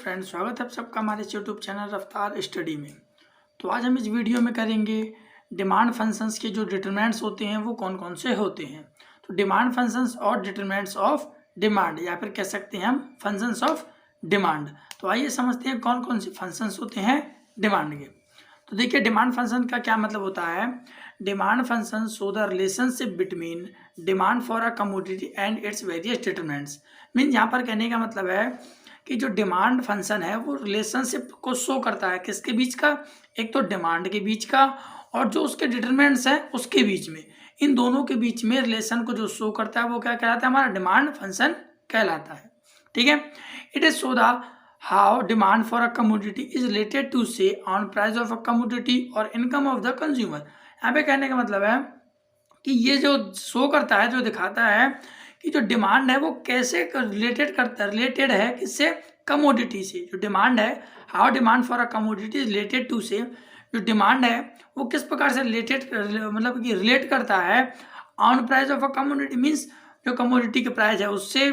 Friends, स्वागत है आप सबका हमारे यूट्यूब चैनल रफ्तार स्टडी में। तो आज हम इस वीडियो में करेंगे डिमांड फंक्शंस के जो डिटरमिनेंट्स होते हैं वो कौन कौन से होते हैं। तो डिमांड फंक्शंस और डिटरमिनेंट्स ऑफ डिमांड, या फिर कह सकते हैं हम फंक्शंस ऑफ डिमांड। तो आइए समझते हैं कौन कौन से फंक्शंस होते हैं डिमांड के। तो देखिए, डिमांड फंक्शन का क्या मतलब होता है। Demand function show the relationship between demand for a commodity and its various determinants. Mean यहाँ पर कहने का मतलब है कि जो डिमांड फंक्शन है वो रिलेशनशिप को शो करता है किसके बीच का, एक तो डिमांड के बीच का और जो उसके डिटरमिनेंट्स हैं उसके बीच में। इन दोनों के बीच में रिलेशन को जो शो करता है वो क्या कहलाता है, हमारा डिमांड फंक्शन कहलाता है। ठीक है, it is show the how demand for a commodity is related to से on price of a commodity और इनकम ऑफ द कंज्यूमर। यहाँ पे कहने का मतलब है कि ये जो शो करता है, जो दिखाता है कि जो डिमांड है वो कैसे रिलेटेड है किससे, कमोडिटी से। जो डिमांड है, how demand for a commodity is related to से, जो डिमांड है वो किस प्रकार से मतलब कि रिलेट करता है on price of a commodity, means जो कमोडिटी के प्राइस है उससे,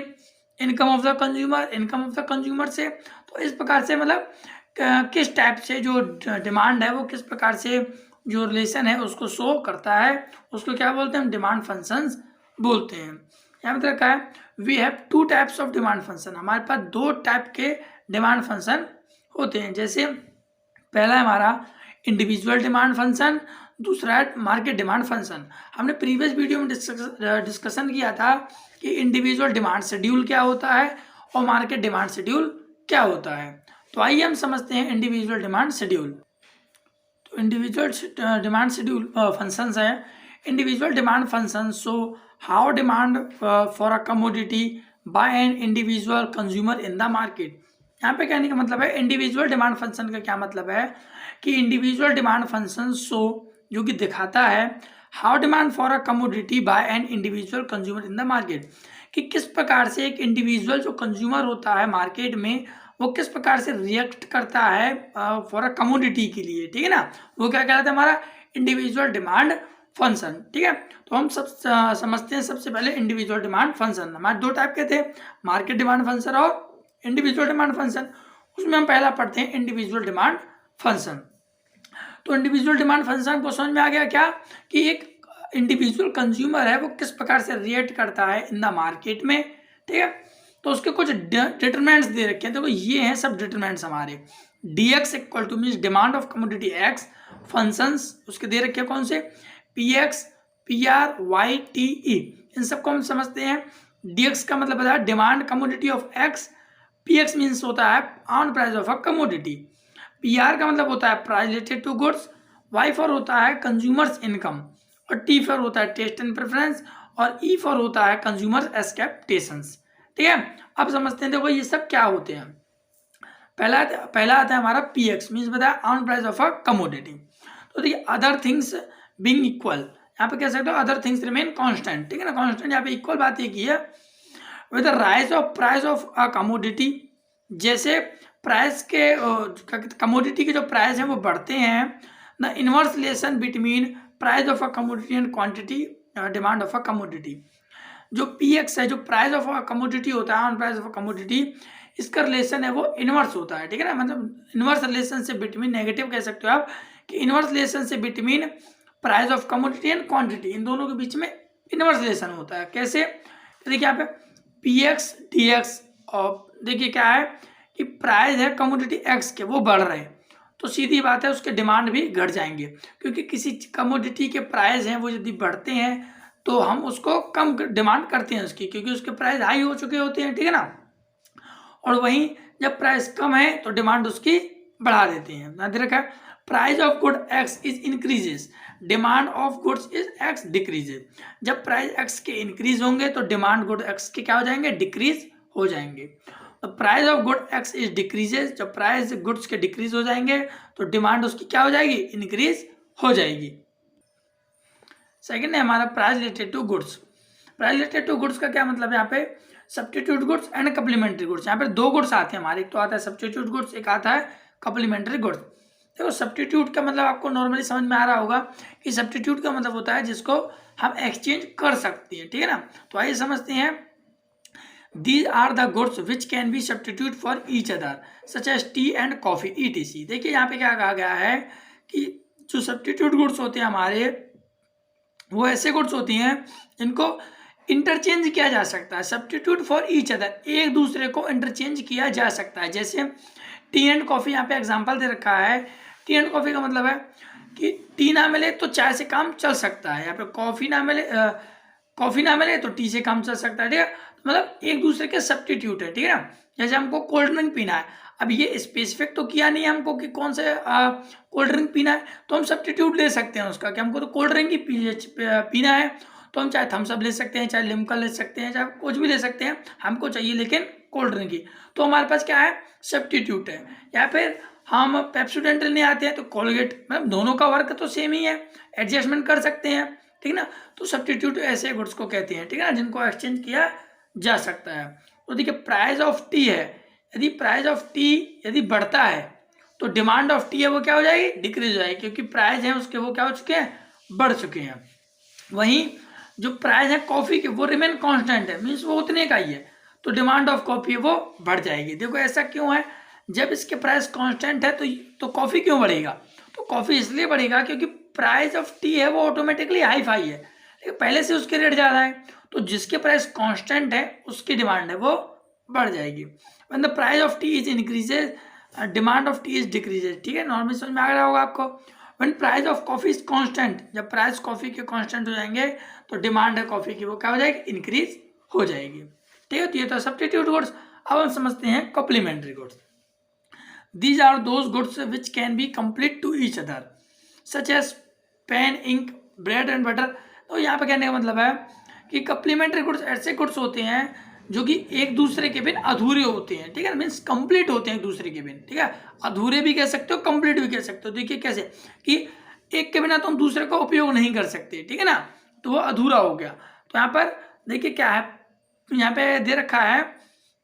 इनकम ऑफ द कंज्यूमर से। तो इस प्रकार से मतलब किस टाइप से जो डिमांड है वो किस प्रकार से जो रिलेशन है उसको शो करता है, उसको क्या बोलते हैं, हम डिमांड फंक्शंस बोलते हैं। यहाँ पे रखा है we have two types of demand function. हमारे पास दो टाइप के डिमांड फंक्शन होते हैं। जैसे पहला है हमारा इंडिविजुअल डिमांड फंक्शन, दूसरा है मार्केट डिमांड फंक्शन। हमने प्रीवियस वीडियो में डिस्कशन किया था कि इंडिविजुअल डिमांड शेड्यूल क्या होता है और मार्केट डिमांड शेड्यूल क्या होता है। तो आइए हम समझते हैं इंडिविजुअल डिमांड शेड्यूल। तो इंडिविजुअल डिमांड शेड्यूल फंक्शंस है। Individual demand function so how demand for a commodity by an individual consumer in the market. यहाँ पे कहने का मतलब है इंडिविजुअल डिमांड फंक्शन का क्या मतलब है कि इंडिविजुअल डिमांड फंक्शन शो, जो कि दिखाता है how demand for a commodity by an individual consumer in the market, कि किस प्रकार से एक इंडिविजुअल जो कंज्यूमर होता है मार्केट में वो किस प्रकार से रिएक्ट करता है फॉर अ कमोडिटी के लिए। ठीक है ना, वो क्या कहलाता है, हमारा इंडिविजुअल डिमांड फंक्शन। ठीक है, तो हम सब समझते हैं सबसे पहले इंडिविजुअल डिमांड फंक्शन। हमारे दो टाइप के थे, मार्केट डिमांड फंक्शन और इंडिविजुअल डिमांड फंक्शन। उसमें हम पहला पढ़ते हैं इंडिविजुअल डिमांड फंक्शन। तो इंडिविजुअल डिमांड फंक्शन को समझ में आ गया क्या, कि एक इंडिविजुअल कंज्यूमर है वो किस प्रकार से रिएक्ट करता है इन द मार्केट में। ठीक है, तो उसके कुछ डिटरमिनेंट्स दे रखे हैं। देखो ये हैं सब डिटरमिनेंट्स हमारे। dx equal two means demand of commodity x, functions उसके दे रखे हैं कौन से, px, pr, y, t, e। इन सबको हम समझते हैं। dx का मतलब बताया demand commodity of x, px means होता है on price of a commodity, pr का मतलब होता है price related to goods, y for होता है कंज्यूमर्स इनकम, और t फॉर होता है टेस्ट एंड प्रेफरेंस, और e फॉर होता है कंज्यूमर्स एक्सपेक्टेशंस। ठीक है, अब समझते हैं। देखो ये सब क्या होते हैं। पहला आता है हमारा px मीन्स बताया on price of a commodity. तो देखिए अदर थिंग्स बीइंग इक्वल, यहाँ पे कह सकते हो अदर थिंग्स रिमेन कांस्टेंट। ठीक है ना, कांस्टेंट यहाँ पे इक्वल बात ये की है with rise of price of a commodity. जैसे प्राइस के कमोडिटी के जो प्राइस हैं वो बढ़ते हैं, the inverse relation between price of a commodity and quantity demand of a commodity. जो px है, जो प्राइस ऑफ अ कमोडिटी होता है on price of a commodity, इसका रिलेशन है वो इनवर्स होता है। ठीक है ना, मतलब इनवर्स रिलेशन से बिटवीन, नेगेटिव कह सकते हो आप कि इनवर्स रिलेशन से between price of commodity and quantity, इन दोनों के बीच में इनवर्स रिलेशन होता है। कैसे, देखिए यहाँ पे px dx, और देखिए क्या है कि प्राइस है कमोडिटी x के वो बढ़ रहे हैं, तो सीधी बात है उसके डिमांड भी घट जाएंगे, क्योंकि किसी कमोडिटी के प्राइस हैं वो यदि बढ़ते हैं तो हम उसको कम डिमांड करते हैं उसकी, क्योंकि उसके प्राइस हाई हो चुके होते हैं। ठीक है ना, और वहीं जब प्राइस कम है तो डिमांड उसकी बढ़ा देते हैं। ध्यान रखा, price of good x is increases, demand of goods is x decreases. जब प्राइस एक्स के इंक्रीज होंगे तो डिमांड गुड एक्स के क्या हो जाएंगे, डिक्रीज हो जाएंगे। तो price of good x is decreases, जब प्राइस गुड्स के डिक्रीज हो जाएंगे तो डिमांड उसकी क्या हो जाएगी, इंक्रीज हो जाएगी। सेकेंड है हमारा price related to goods. Price related to goods का क्या मतलब है, यहाँ पे substitute goods and complementary goods. यहाँ पे दो गुड्स आते हैं हमारे, एक तो आता है सब्स्टिट्यूट गुड्स, एक आता है कप्लीमेंट्री गुड्स। देखो सब्स्टिट्यूट का मतलब आपको नॉर्मली समझ में आ रहा होगा कि सब्स्टिट्यूट का मतलब होता है जिसको हम एक्सचेंज कर सकते हैं। ठीक है ना, तो आइए समझते हैं these are the goods which can be substitute for each other such as tea and coffee ETC। देखिए यहाँ पे क्या कहा गया है कि जो सब्सटीट्यूट गुड्स होते हैं हमारे, वो ऐसे गुड्स होती हैं जिनको इंटरचेंज किया जा सकता है। सब्सटीट्यूट फॉर ईच अदर, एक दूसरे को इंटरचेंज किया जा सकता है। जैसे टी एंड कॉफ़ी, यहाँ पे एग्जांपल दे रखा है। टी एंड कॉफ़ी का मतलब है कि टी ना मिले तो चाय से काम चल सकता है, यहाँ पे कॉफ़ी ना मिले कॉफ़ी ना मिले तो टी से काम चल सकता है। ठीक है, तो मतलब एक दूसरे के सब्सटीट्यूट है। ठीक है ना, जैसे हमको कोल्ड ड्रिंक पीना है, अब ये स्पेसिफिक तो किया नहीं है हमको कि कौन से कोल्ड ड्रिंक पीना है, तो हम सब्सटीट्यूट ले सकते हैं उसका कि हमको तो कोल्ड ड्रिंक ही पीना है, तो हम चाहे थम्स अप ले सकते हैं, चाहे लिम्का ले सकते हैं, चाहे कुछ भी ले सकते हैं, हमको चाहिए लेकिन कोल्ड ड्रिंक ही, तो हमारे पास क्या है, सब्सटीट्यूट है। या फिर हम पेप्सोडेंट लेने आते हैं तो कोलगेट, मतलब दोनों का वर्क तो सेम ही है, एडजस्टमेंट कर सकते हैं। ठीक है ना, तो सब्सटीट्यूट ऐसे गुड्स को कहते हैं। ठीक है ना, जिनको एक्सचेंज किया जा सकता है। तो देखिए प्राइस ऑफ टी है, यदि प्राइस ऑफ टी यदि बढ़ता है तो डिमांड ऑफ टी है वो क्या हो जाएगी, डिक्रीज हो जाएगी, क्योंकि प्राइस है उसके वो क्या हो चुके हैं, बढ़ चुके हैं। वहीं जो प्राइस है कॉफ़ी के वो रिमेन कांस्टेंट है, मीन्स वो उतने का ही है, तो डिमांड ऑफ कॉफ़ी वो बढ़ जाएगी। देखो ऐसा क्यों है, जब इसके प्राइस कांस्टेंट है तो कॉफ़ी क्यों बढ़ेगा, तो कॉफ़ी इसलिए बढ़ेगा क्योंकि प्राइस ऑफ टी है वो ऑटोमेटिकली हाई फाई है, लेकिन पहले से उसके रेट ज़्यादा है, तो जिसके प्राइस कांस्टेंट है उसकी डिमांड है वो बढ़ जाएगी। When the price of T is increases demand of T is decreases. ठीक है, नॉर्मली समझ में आ रहा होगा आपको। When price of coffee is constant, जब प्राइस कॉफ़ी के कांस्टेंट हो जाएंगे तो डिमांड है कॉफ़ी की वो क्या हो जाएगी, इंक्रीज हो जाएगी। ठीक है, तो ये तो सब्स्टिट्यूट गुड्स। अब हम समझते हैं complementary goods. These are those goods which can be complete to each other, such as pen, ink, bread and butter। तो यहाँ पे कहने का मतलब है कि कम्प्लीमेंट्री गुड्स ऐसे गुड्स होते हैं जो कि एक दूसरे के बिन अधूरे होते हैं। ठीक है, मीन्स कंप्लीट होते हैं एक दूसरे के बिन। ठीक है, अधूरे भी कह सकते हो, कंप्लीट भी कह सकते हो। देखिए कैसे कि एक के बिना तुम दूसरे का उपयोग नहीं कर सकते। ठीक है ना, तो वो अधूरा हो गया। तो यहाँ पर देखिए क्या है, यहाँ पे दे रखा है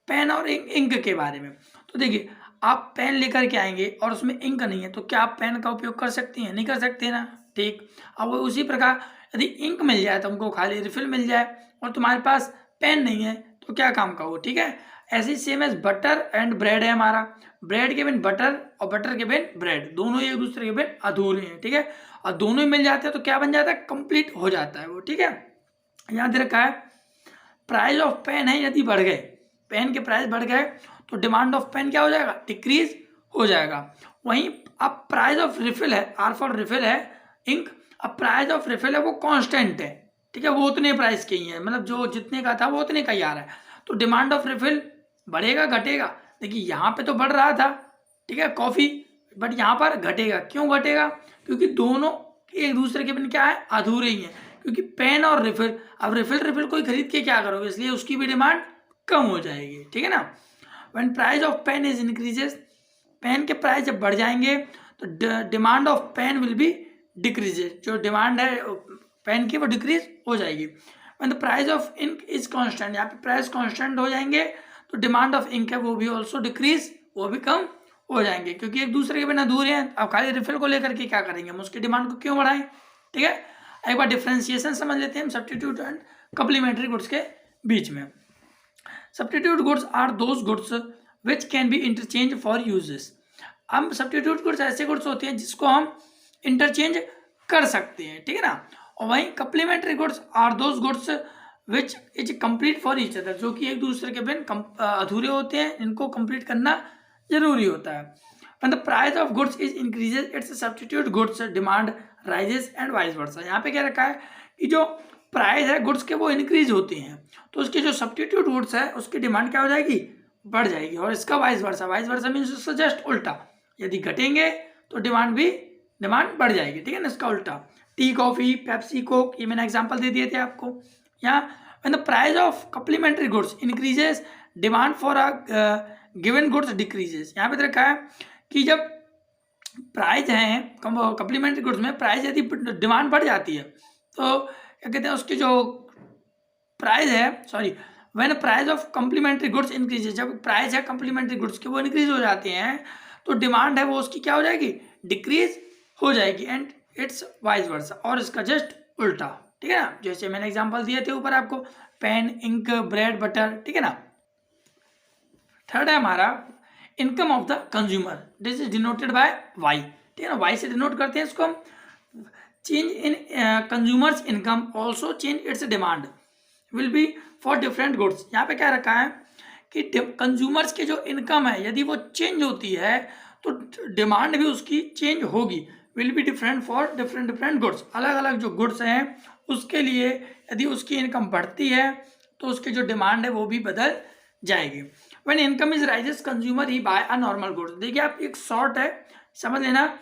पेन और इंक के बारे में। तो देखिए आप पेन लेकर के आएंगे और उसमें इंक नहीं है तो क्या आप पेन का उपयोग कर सकते हैं, नहीं कर सकते ना। ठीक, अब वो उसी प्रकार यदि इंक मिल जाए, तुमको खाली रिफिल मिल जाए और तुम्हारे पास पेन नहीं है तो क्या काम का हो। ठीक है, ऐसे same as butter and bread है हमारा, ब्रेड के बिन बटर और बटर के बिन ब्रेड, दोनों एक दूसरे के बिन अधूरे हैं। ठीक है, और दोनों ही मिल जाते हैं तो क्या बन जाता है, कंप्लीट हो जाता है वो। ठीक है, यहाँ दे रखा है प्राइस ऑफ पेन है यदि बढ़ गए, पेन के प्राइस बढ़ गए तो डिमांड ऑफ पेन क्या हो जाएगा, डिक्रीज हो जाएगा। वहीं अब प्राइस ऑफ रिफिल है, आर फॉर रिफिल है इंक, अब प्राइस ऑफ रिफिल है वो कांस्टेंट है। ठीक है, वो उतने प्राइस के ही है, मतलब जो जितने का था वो उतने का ही आ रहा है, तो डिमांड ऑफ रिफिल बढ़ेगा घटेगा। देखिए यहाँ पे तो बढ़ रहा था, ठीक है कॉफ़ी, बट यहाँ पर घटेगा। क्यों घटेगा, क्योंकि दोनों एक दूसरे के बिन क्या है, अधूरे ही हैं। क्योंकि पेन और रिफिल, अब रिफिल कोई खरीद के क्या करोगे, इसलिए उसकी भी डिमांड कम हो जाएगी। ठीक है ना, when price of pen is increases, pen के प्राइस जब बढ़ जाएंगे तो demand of pen will be decreases, जो डिमांड है पेन की वो डिक्रीज हो जाएगी। When the price of ink is constant, यहाँ पे प्राइस कांस्टेंट हो जाएंगे तो डिमांड ऑफ इंक है वो भी ऑल्सो डिक्रीज, वो भी कम हो जाएंगे, क्योंकि एक दूसरे के बिना दूर हैं। अब खाली रिफिल को लेकर के क्या करेंगे, हम उसकी डिमांड को क्यों बढ़ाएं। ठीक है, एक बार डिफ्रेंसिएशन समझ लेते हैं हम सब्स्टिट्यूट एंड कम्प्लीमेंट्री गुड्स के बीच में। Substitute goods are those goods which can be interchange for uses. हम सब्स्टिट्यूट गुड्स ऐसे गुड्स होते हैं जिसको हम इंटरचेंज कर सकते हैं। ठीक है ना, और वहीं complementary goods are those goods which is complete for each other, जो कि एक दूसरे के बिन अधूरे होते हैं, इनको कंप्लीट करना जरूरी होता है। When the price of goods is increases, its substitute goods demand rises and vice versa। यहाँ पे क्या रखा है कि जो प्राइस है गुड्स के वो इंक्रीज होते हैं तो उसके जो सब्स्टिट्यूट गुड्स है उसकी डिमांड क्या हो जाएगी, बढ़ जाएगी। और इसका वाइस वर्सा मीन्स उसका जस्ट उल्टा, यदि घटेंगे तो डिमांड बढ़ जाएगी। ठीक है ना, इसका उल्टा टी, कॉफ़ी, पेप्सी, कोक, ये मैंने एग्जाम्पल दे दिए थे आपको। यहाँ when the price of complementary goods increases, demand for a given goods decreases. यहाँ पे रखा है कि जब प्राइस है कम्प्लीमेंट्री गुड्स में, प्राइस यदि डिमांड बढ़ जाती है तो क्या कहते हैं, उसकी जो प्राइस है, sorry, when price of complementary goods increases, जब प्राइस है कम्प्लीमेंट्री गुड्स के वो इंक्रीज हो जाते हैं तो डिमांड है वो उसकी क्या हो जाएगी, डिक्रीज हो जाएगी। एंड इट्स वाइस वर्सा, और इसका जस्ट उल्टा। ठीक है ना, जैसे मैंने एग्जांपल दिए थे ऊपर आपको, पेन, इंक, ब्रेड, बटर। ठीक है ना, थर्ड है हमारा income of the consumer, this is denoted by Y, ठीक है ना, वाई से डिनोट करते हैं इसको हम। Change in consumers income also change it's demand will be for different goods. यहाँ पे क्या रखा है कि कंज्यूमर्स की जो इनकम है यदि वो चेंज होती है तो डिमांड भी उसकी चेंज होगी, will be different for different different goods. अलग अलग जो गुड्स हैं उसके लिए यदि उसकी इनकम बढ़ती है तो उसकी जो डिमांड है वो भी बदल जाएगी। When income is rises consumer he buy a normal goods. देखिए आप एक शॉर्ट है समझ लेना,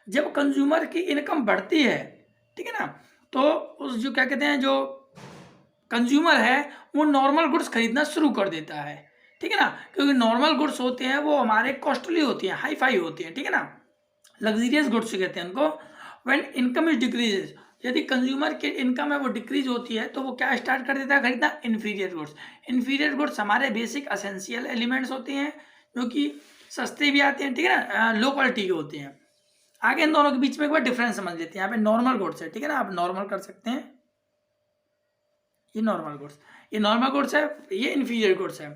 जब कंज्यूमर की इनकम बढ़ती है, ठीक है ना, तो उस जो क्या कहते हैं जो कंज्यूमर है वो नॉर्मल गुड्स खरीदना शुरू कर देता है, ठीक है ना, क्योंकि नॉर्मल गुड्स होते हैं वो हमारे कॉस्टली होती हैं, हाई फाई होती हैं, ठीक है ना, लग्जरियस गुड्स कहते हैं उनको। व्हेन इनकम इज डिक्रीजेज, यदि कंज्यूमर की इनकम है वो डिक्रीज होती है तो वो क्या स्टार्ट कर देता है खरीदना, इन्फीरियर गुड्स। इन्फीरियर गुड्स हमारे बेसिक असेंशियल एलिमेंट्स होते हैं जो कि सस्ते भी आते हैं, ठीक है ना, लो क्वालिटी के होते हैं। आगे इन दोनों के बीच में एक बार डिफरेंस समझ लेते हैं। यहाँ पे नॉर्मल गुड्स है, ठीक है ना, आप नॉर्मल कर सकते हैं, ये नॉर्मल गुड्स, ये नॉर्मल गुड्स है, ये इन्फीरियर गुड्स है।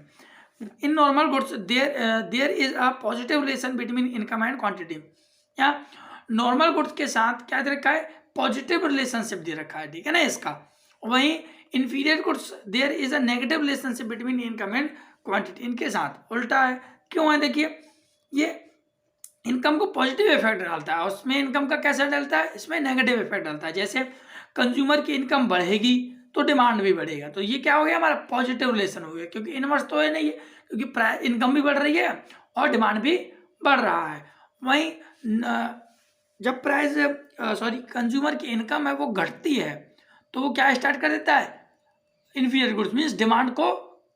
In normal goods there is a positive relation between income and quantity. या नॉर्मल गुड्स के साथ क्या दे रखा है, पॉजिटिव रिलेशनशिप दे रखा है, ठीक है ना इसका। वहीं inferior goods there is a negative relationship between income and quantity, इनके साथ उल्टा है। क्यों है, देखिए ये इनकम को पॉजिटिव इफेक्ट डालता है, उसमें इनकम का कैसा डालता है, इसमें नेगेटिव इफेक्ट डालता है। जैसे कंज्यूमर की इनकम बढ़ेगी तो डिमांड भी बढ़ेगा, तो ये क्या हो गया हमारा पॉजिटिव रिलेशन हो गया, क्योंकि इनवर्स तो है नहीं है, क्योंकि इनकम भी बढ़ रही है और डिमांड भी बढ़ रहा है। वहीं जब कंज्यूमर की इनकम है वो घटती है तो वो क्या स्टार्ट कर देता है, इन्फीरियर गुड्स मीन्स डिमांड को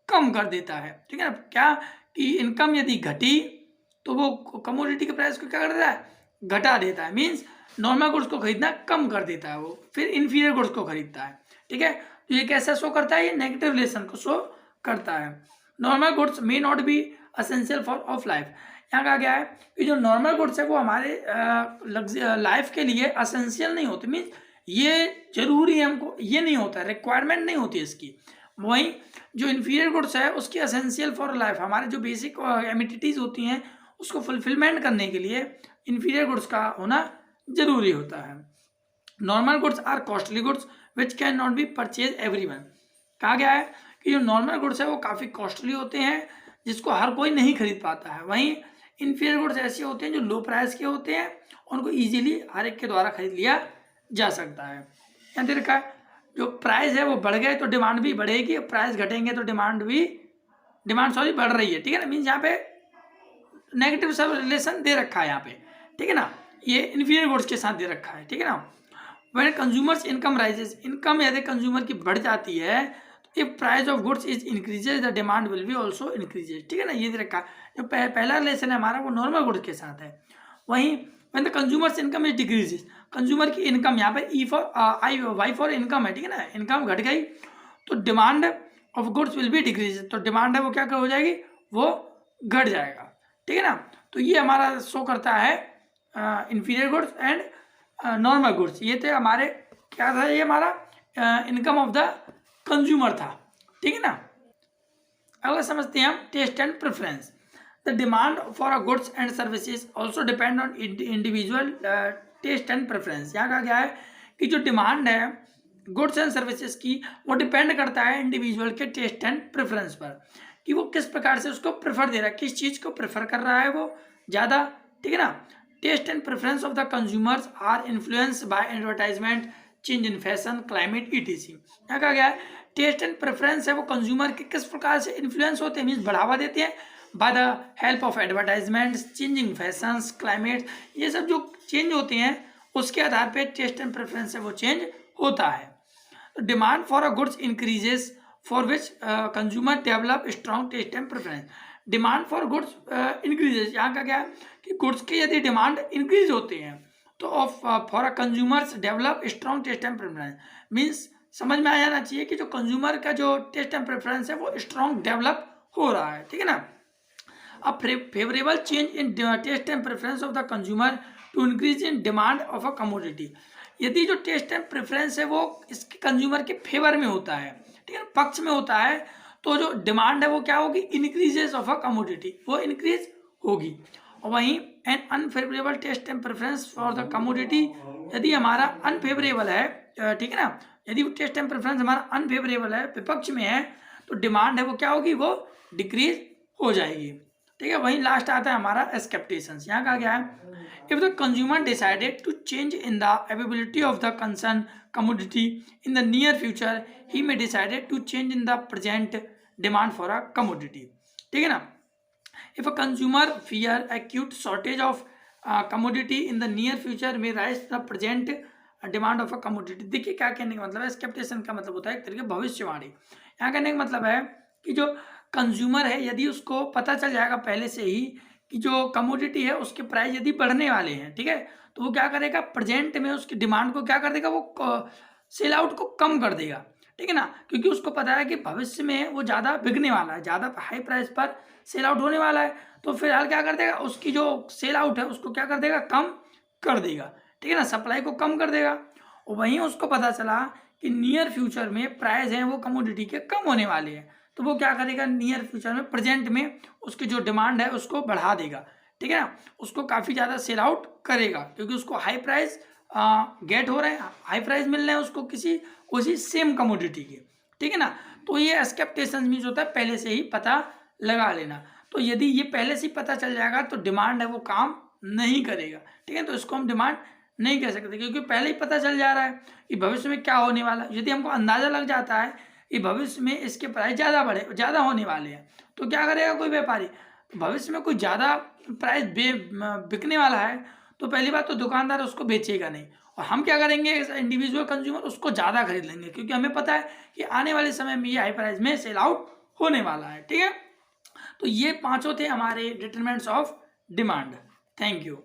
कम कर देता है, ठीक है ना। क्या कि इनकम यदि घटी तो वो कमोडिटी के प्राइस को क्या कर देता है, घटा देता है, मीन्स नॉर्मल गुड्स को खरीदना कम कर देता है वो, फिर इन्फीरियर गुड्स को खरीदता है, ठीक है। तो ये कैसा शो करता है, ये नेगेटिव रिलेशन को शो करता है। Normal goods may not be essential for of life. यहाँ कहा गया है कि जो नॉर्मल गुड्स है वो हमारे लाइफ के लिए असेंशियल नहीं होते, मीन्स ये जरूरी है हमको, ये नहीं होता, रिक्वायरमेंट नहीं होती इसकी। वहीं जो इन्फीरियर गुड्स है उसकी असेंशियल फॉर लाइफ, हमारे जो बेसिक एमिनिटीज़ होती हैं उसको फुलफिलमेंट करने के लिए इन्फीरियर गुड्स का होना जरूरी होता है। Normal goods are costly goods which can not be purchase everyone. कहा गया है कि जो नॉर्मल गुड्स है वो काफ़ी कॉस्टली होते हैं जिसको हर कोई नहीं खरीद पाता है। वहीं इन्फीरियर गुड्स ऐसे होते हैं जो लो प्राइस के होते हैं, उनको ईजिली हर एक के द्वारा खरीद लिया जा सकता है। यहाँ दे रखा है जो प्राइस है वो बढ़ गए तो डिमांड भी बढ़ेगी, प्राइस घटेंगे तो डिमांड बढ़ रही है, ठीक है ना, मीन्स यहाँ पे नेगेटिव सब रिलेशन दे रखा है यहाँ पे, ठीक है ना, ये इन्फीरियर गुड्स के साथ दे रखा है, ठीक है ना। When consumers income rises, income यदि कंज्यूमर की बढ़ जाती है तो if price of goods is increases the demand will be also increases, ठीक है ना, ये दे रखा है। जो पहला रिलेशन है हमारा वो नॉर्मल गुड्स के साथ है। वहीं when the consumers income is decreases, consumer की इनकम यहाँ पे वाई फॉर इनकम है, ठीक है ना, इनकम घट गई तो demand of goods will be decrease, तो डिमांड है वो क्या हो जाएगी, वो घट जाएगा, ठीक है ना। तो ये हमारा शो करता है inferior goods and normal goods. ये थे हमारे क्या था, ये हमारा इनकम ऑफ द कंज्यूमर था, ठीक है ना। अगला समझते हैं हम taste and preference. The demand for a goods and services also depend on individual taste and preference. यहाँ कहा गया है कि जो डिमांड है गुड्स एंड सर्विसेज की वो डिपेंड करता है इंडिविजुअल के टेस्ट एंड प्रेफरेंस पर, कि वो किस प्रकार से उसको प्रेफर दे रहा है, किस चीज़ को प्रेफर कर रहा है वो ज़्यादा, ठीक है ना। Taste and preference of the consumers are influence by advertisement, change in fashion, climate ETC. यहाँ कहा गया है टेस्ट एंड प्रेफरेंस है वो कंज्यूमर के किस प्रकार से इन्फ्लुएंस होते हैं, मीन्स बढ़ावा देते हैं by the help of advertisements, changing fashions, climate, ये सब जो चेंज होते हैं उसके आधार पे टेस्ट एंड प्रेफरेंस है वो चेंज होता है। Demand for a goods increases for which consumer develop strong taste and preference. Demand for goods increases, यहाँ का क्या है कि गुड्स की यदि डिमांड इंक्रीज होते हैं तो for a consumers develop strong taste and preference, means समझ में आ जाना चाहिए कि जो कंज्यूमर का जो टेस्ट एंड प्रेफरेंस है वो स्ट्रॉन्ग डेवलप हो रहा है, ठीक है ना। अब favourable change in taste and preference of the consumer to increase in demand of a commodity. यदि जो टेस्ट एंड प्रेफरेंस है वो इसके कंज्यूमर के फेवर में होता है, ठीक है, पक्ष में होता है, तो जो डिमांड है वो क्या होगी, इंक्रीजेस ऑफ अ कमोडिटी, वो इंक्रीज होगी। और वहीं an unfavourable taste and preference for the commodity, यदि हमारा अनफेवरेबल है, ठीक है ना, यदि टेस्ट एंड प्रेफरेंस हमारा अनफेवरेबल है, विपक्ष में है, तो डिमांड है वो क्या होगी, वो डिक्रीज हो जाएगी। ठीक है, वहीं लास्ट आता है हमारा एक्सपेक्टेशंस। यहाँ का क्या है, if the consumer decided to change in the availability of the concern commodity in the near future, he may decided to change in the present demand for a commodity। ठीक है ना, if a consumer fear acute shortage of commodity in the near future may rise the present demand of a commodity। देखिए क्या कहने का मतलब है, expectation का मतलब होता है एक तरीके भविष्यवाणी। यहाँ कहने का मतलब है कि जो कंज्यूमर है, यदि उसको पता चल जाएगा पहले से ही कि जो कमोडिटी है उसके प्राइस यदि बढ़ने वाले हैं, ठीक है, तो वो क्या करेगा, प्रेजेंट में उसकी डिमांड को क्या कर देगा, वो सेल आउट को कम कर देगा। ठीक है ना, क्योंकि उसको पता है कि भविष्य में वो ज़्यादा बिकने वाला है, ज़्यादा हाई प्राइस पर सेल आउट होने वाला है, तो फिलहाल क्या कर देगा, उसकी जो सेल आउट है उसको क्या कर देगा, कम कर देगा। ठीक है ना, सप्लाई को कम कर देगा। और वहीं उसको पता चला कि नियर फ्यूचर में प्राइस हैं वो कमोडिटी के कम होने वाले हैं, तो वो क्या करेगा, नियर फ्यूचर में प्रेजेंट में उसकी जो डिमांड है उसको बढ़ा देगा। ठीक है ना, उसको काफ़ी ज़्यादा सेल आउट करेगा, क्योंकि उसको हाई प्राइस गेट हो रहे हैं, हाई प्राइस मिल रहे हैं उसको उसी सेम कमोडिटी के। ठीक है ना, तो ये एक्सपेक्टेशंस मीन्स होता है पहले से ही पता लगा लेना। तो यदि ये पहले से ही पता चल जाएगा तो डिमांड है वो काम नहीं करेगा। ठीक है, तो इसको हम डिमांड नहीं कह सकते, क्योंकि पहले ही पता चल जा रहा है कि भविष्य में क्या होने वाला है। यदि हमको अंदाज़ा लग जाता है कि भविष्य में इसके प्राइस ज़्यादा होने वाले हैं, तो क्या करेगा कोई व्यापारी, तो भविष्य में कोई ज़्यादा प्राइस बिकने वाला है, तो पहली बात तो दुकानदार उसको बेचेगा नहीं, और हम क्या करेंगे, इंडिविजुअल कंज्यूमर उसको ज़्यादा खरीद लेंगे, क्योंकि हमें पता है कि आने वाले समय में ये हाई प्राइस में सेल आउट होने वाला है। ठीक है, तो ये पांचों थे हमारे determinants of demand. Thank you.